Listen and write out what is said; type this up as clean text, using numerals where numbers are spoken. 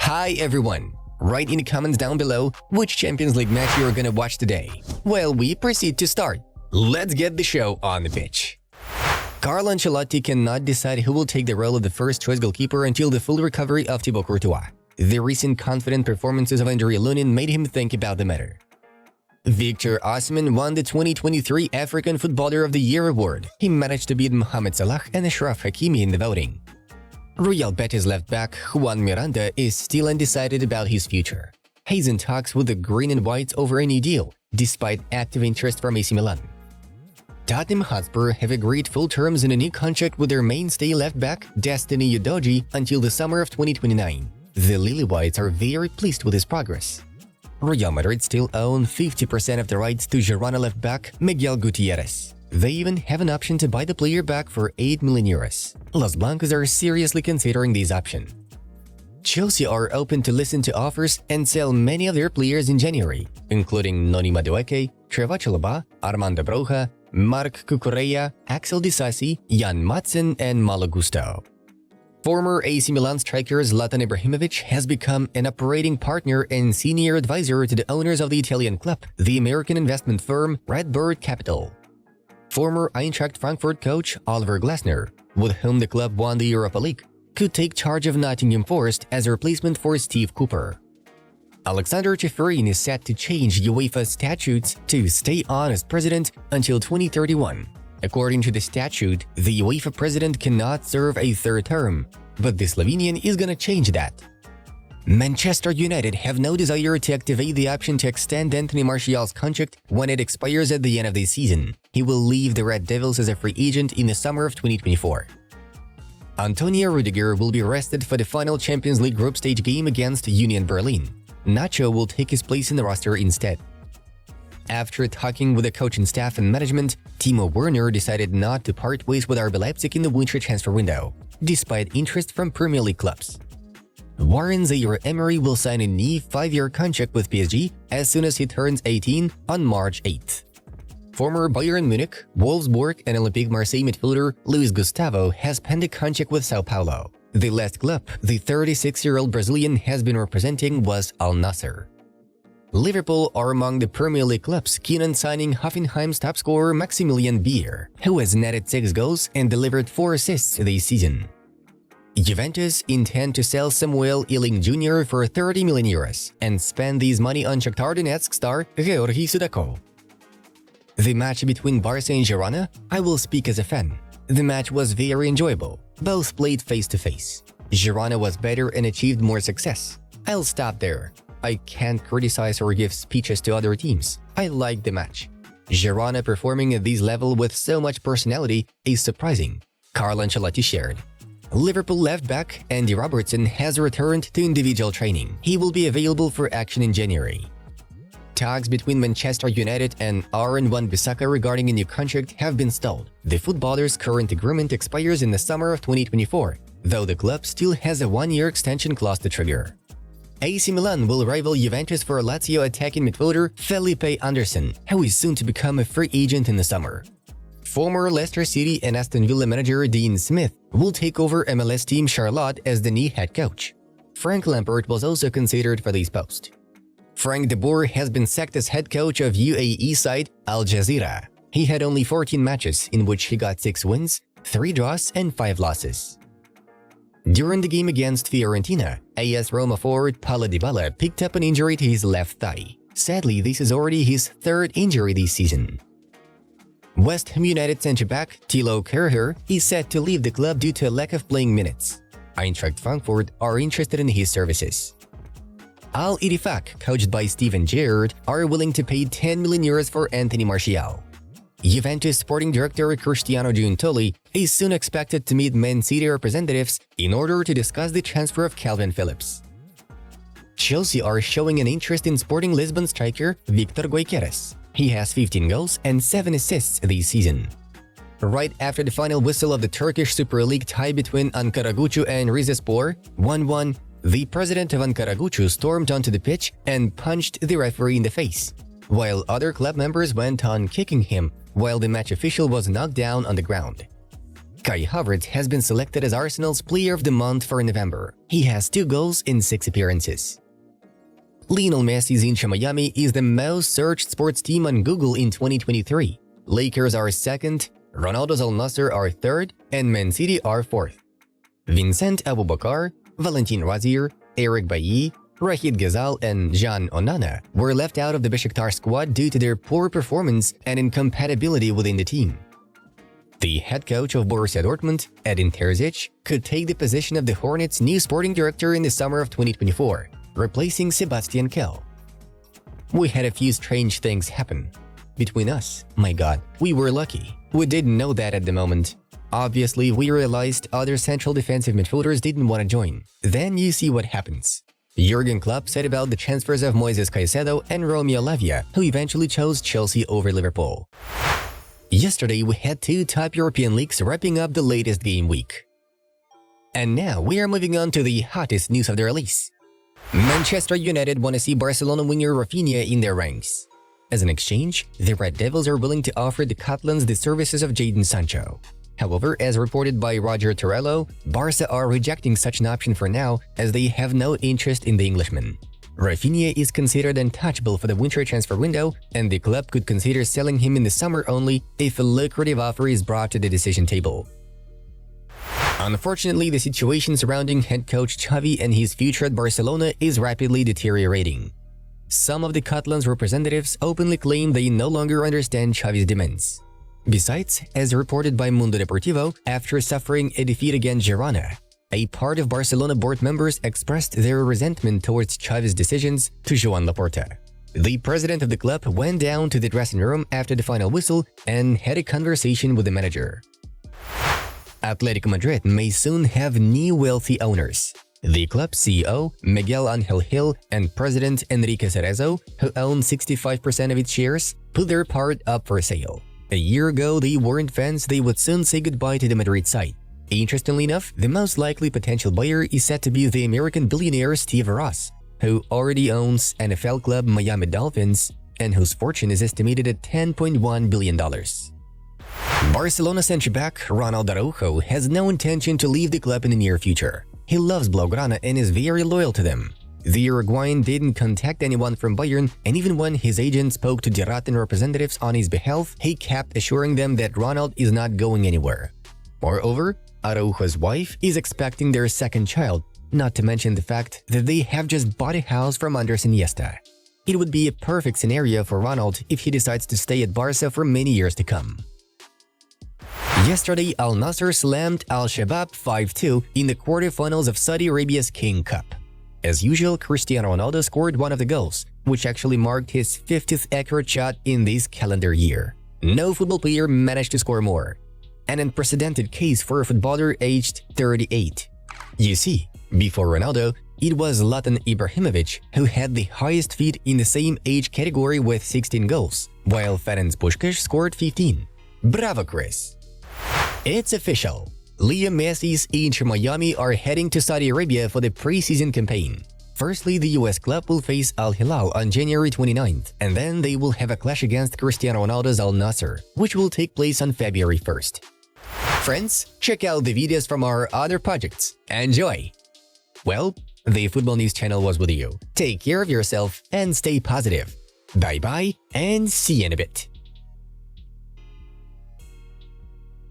Hi everyone! Write in the comments down below which Champions League match you're gonna watch today. Well, we proceed to start. Let's get the show on the pitch. Carlo Ancelotti cannot decide who will take the role of the first-choice goalkeeper until the full recovery of Thibaut Courtois. The recent confident performances of Andre Lunin made him think about the matter. Victor Osimhen won the 2023 African Footballer of the Year award. He managed to beat Mohamed Salah and Achraf Hakimi in the voting. Real Betis left-back Juan Miranda is still undecided about his future. He's in talks with the Green and Whites over a new deal, despite active interest from AC Milan. Tottenham Hotspur have agreed full terms in a new contract with their mainstay left-back Destiny Udogie until the summer of 2029. The Lily Whites are very pleased with his progress. Real Madrid still own 50% of the rights to Girona left-back Miguel Gutierrez. They even have an option to buy the player back for 8 million euros. Los Blancos are seriously considering this option. Chelsea are open to listen to offers and sell many of their players in January, including Noni Madueke, Trevoh Chalobah, Armando Broja, Marc Cucurella, Axel Disasi, Jan Madsen, and Malo Gusto. Former AC Milan striker Zlatan Ibrahimovic has become an operating partner and senior advisor to the owners of the Italian club, the American investment firm Redbird Capital. Former Eintracht Frankfurt coach Oliver Glasner, with whom the club won the Europa League, could take charge of Nottingham Forest as a replacement for Steve Cooper. Alexander Ceferin is set to change UEFA's statutes to stay on as president until 2031. According to the statute, the UEFA president cannot serve a third term, but the Slovenian is gonna change that. Manchester United have no desire to activate the option to extend Anthony Martial's contract when it expires at the end of the season. He will leave the Red Devils as a free agent in the summer of 2024. Antonio Rudiger will be rested for the final Champions League group stage game against Union Berlin. Nacho will take his place in the roster instead. After talking with the coaching staff and management, Timo Werner decided not to part ways with RB Leipzig in the winter transfer window, despite interest from Premier League clubs. Warren Zaire-Emery will sign a new 5-year contract with PSG as soon as he turns 18 on March 8th. Former Bayern Munich, Wolfsburg, and Olympique Marseille midfielder Luis Gustavo has penned a contract with Sao Paulo. The last club the 36-year-old Brazilian has been representing was Al Nassr. Liverpool are among the Premier League clubs keen on signing Hoffenheim's top scorer Maximilian Beer, who has netted 6 goals and delivered 4 assists this season. Juventus intend to sell Samuel Ealing Jr. for 30 million euros and spend this money on Shakhtar Donetsk star Georgi Sudakov. The match between Barca and Girona? I will speak as a fan. The match was very enjoyable. Both played face-to-face. Girona was better and achieved more success. I'll stop there. I can't criticize or give speeches to other teams. I liked the match. Girona performing at this level with so much personality is surprising, Carlo Ancelotti shared. Liverpool left-back Andy Robertson has returned to individual training. He will be available for action in January. Talks between Manchester United and Aaron Wan-Bissaka regarding a new contract have been stalled. The footballer's current agreement expires in the summer of 2024, though the club still has a 1-year extension clause to trigger. AC Milan will rival Juventus for Lazio attacking midfielder Felipe Anderson, who is soon to become a free agent in the summer. Former Leicester City and Aston Villa manager Dean Smith will take over MLS team Charlotte as the new head coach. Frank Lampard was also considered for this post. Frank de Boer has been sacked as head coach of UAE side Al Jazeera. He had only 14 matches in which he got 6 wins, 3 draws, and 5 losses. During the game against Fiorentina, AS Roma forward Paulo Dybala picked up an injury to his left thigh. Sadly, this is already his 3rd injury this season. West Ham United centre-back Thilo Kehrer is set to leave the club due to a lack of playing minutes. Eintracht Frankfurt are interested in his services. Al Ittifaq, coached by Steven Gerrard, are willing to pay 10 million euros for Anthony Martial. Juventus sporting director Cristiano Giuntoli is soon expected to meet Man City representatives in order to discuss the transfer of Calvin Phillips. Chelsea are showing an interest in Sporting Lisbon striker Victor Gyökeres. He has 15 goals and 7 assists this season. Right after the final whistle of the Turkish Super League tie between Ankaragucu and Rizespor, 1-1, the president of Ankaragucu stormed onto the pitch and punched the referee in the face, while other club members went on kicking him while the match official was knocked down on the ground. Kai Havertz has been selected as Arsenal's Player of the Month for November. He has 2 goals in 6 appearances. Lionel Messi's Inter Miami is the most searched sports team on Google in 2023. Lakers are 2nd, Ronaldo's Al Nassr are 3rd, and Man City are 4th. Vincent Aboubakar, Valentin Razir, Eric Bailly, Rachid Ghazal, and Jean Onana were left out of the Besiktas squad due to their poor performance and incompatibility within the team. The head coach of Borussia Dortmund, Edin Terzic, could take the position of the Hornets' new sporting director in the summer of 2024, replacing Sebastian Kehl. We had a few strange things happen. Between us, my god, we were lucky. We didn't know that at the moment. Obviously, we realized other central defensive midfielders didn't want to join. Then you see what happens. Jurgen Klopp said about the transfers of Moises Caicedo and Romeo Lavia, who eventually chose Chelsea over Liverpool. Yesterday, we had 2 top European leagues wrapping up the latest game week. And now, we are moving on to the hottest news of the release. Manchester United want to see Barcelona winger Raphinha in their ranks. As an exchange, the Red Devils are willing to offer the Catalans the services of Jadon Sancho. However, as reported by Roger Torello, Barca are rejecting such an option for now as they have no interest in the Englishman. Raphinha is considered untouchable for the winter transfer window, and the club could consider selling him in the summer only if a lucrative offer is brought to the decision table. Unfortunately, the situation surrounding head coach Xavi and his future at Barcelona is rapidly deteriorating. Some of the Catalans representatives openly claim they no longer understand Xavi's demands. Besides, as reported by Mundo Deportivo, after suffering a defeat against Girona, a part of Barcelona board members expressed their resentment towards Xavi's decisions to Joan Laporta. The president of the club went down to the dressing room after the final whistle and had a conversation with the manager. Atletico Madrid may soon have new wealthy owners. The club's CEO, Miguel Angel Gil, and president Enrique Cerezo, who own 65% of its shares, put their part up for sale. A year ago, they warned fans they would soon say goodbye to the Madrid side. Interestingly enough, the most likely potential buyer is said to be the American billionaire Steve Ross, who already owns NFL club Miami Dolphins and whose fortune is estimated at $10.1 billion. Barcelona centre-back Ronald Araujo has no intention to leave the club in the near future. He loves Blaugrana and is very loyal to them. The Uruguayan didn't contact anyone from Bayern, and even when his agent spoke to the Ratten representatives on his behalf, he kept assuring them that Ronald is not going anywhere. Moreover, Araujo's wife is expecting their 2nd child, not to mention the fact that they have just bought a house from Andres Iniesta. It would be a perfect scenario for Ronald if he decides to stay at Barca for many years to come. Yesterday, Al Nassr slammed Al Shabab 5-2 in the quarterfinals of Saudi Arabia's King Cup. As usual, Cristiano Ronaldo scored one of the goals, which actually marked his 50th accurate shot in this calendar year. No football player managed to score more. An unprecedented case for a footballer aged 38. You see, before Ronaldo, it was Zlatan Ibrahimovic who had the highest feat in the same age category with 16 goals, while Ferenc Puskás scored 15. Bravo, Chris! It's official! Leo Messi's Inter Miami are heading to Saudi Arabia for the preseason campaign. Firstly, the US club will face Al Hilal on January 29th, and then they will have a clash against Cristiano Ronaldo's Al Nassr, which will take place on February 1st. Friends, check out the videos from our other projects. Enjoy! Well, the Football News channel was with you. Take care of yourself and stay positive. Bye-bye and see you in a bit.